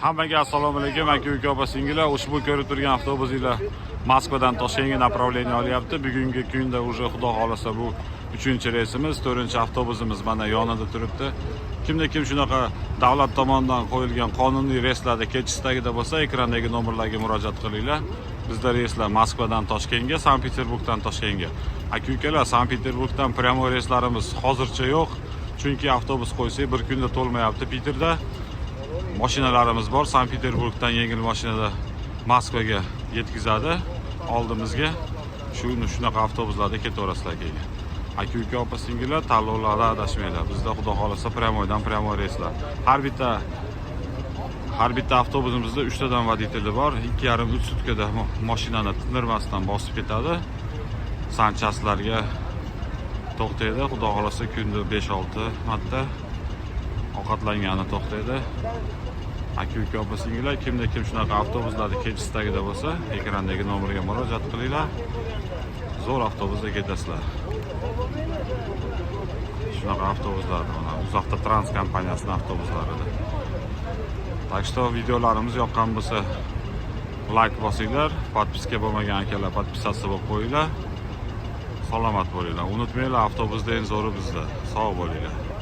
Hammaga assalomu alaykum, aka opa singillar. Ushbu ko'rib turgan avtobusinglar Moskvadan Toshkentga направление olyapti. Bugungi kunda уже xudo xolasa bu 3-reysimiz, 4-avtobusimiz mana yonida turibdi. Kim shunaqa davlat tomonidan qo'yilgan qonuniy reyslarda ketishidagida bo'lsa, ekrandagi nomerlarga murojaat qilinglar. Bizda reyslar Moskvadan Toshkentga, Sankt-Peterburgdan Toshkentga. Aka-ukalar, Sankt-Peterburgdan pryamoy reyslarimiz hozircha yo'q, chunki avtobus qo'ysak bir kunda to'lmayapti Peterda. Mashinalarimiz bor, Sankt-Peterburgdan yengil mashinada Moskvaga yetkazadi. Oldimizga shunaqa avtobuslarda ketaverasizlar keyin. Aka-uka opa singillar, tanlovlarda adashmanglar. Bizda xudo xolasa pryamoydan pryamoy reyslar. Har bitta avtobusimizda 3 tadan voditeli bor. 2,5-3 sutkada mashinani tindirmasdan bosib ketadi. Sanchaslarga to'xtaydi. Xudo xolasa kunda 5-6 marta ovqatlangani to'xtaydi. Aka-uka opa singillar, kim shunaqa avtobuslarda ketishidagida bo'lsa, ekrandagi nomerga murojaat qilinglar. Zo'r avtobusda ketasizlar. Shunaqa avtobuslar, mana Uzoqda Trans kompaniyasining avtobuslarida. Tak что videolarimiz yoqqan bo'lsa, like bosinglar, podpiska bo'lmagan akalar podpisatsiya bo'lib qo'yinglar. Salomat bo'linglar. Unutmanglar, avtobusda eng zo'ri bizda. Sog' bo'linglar.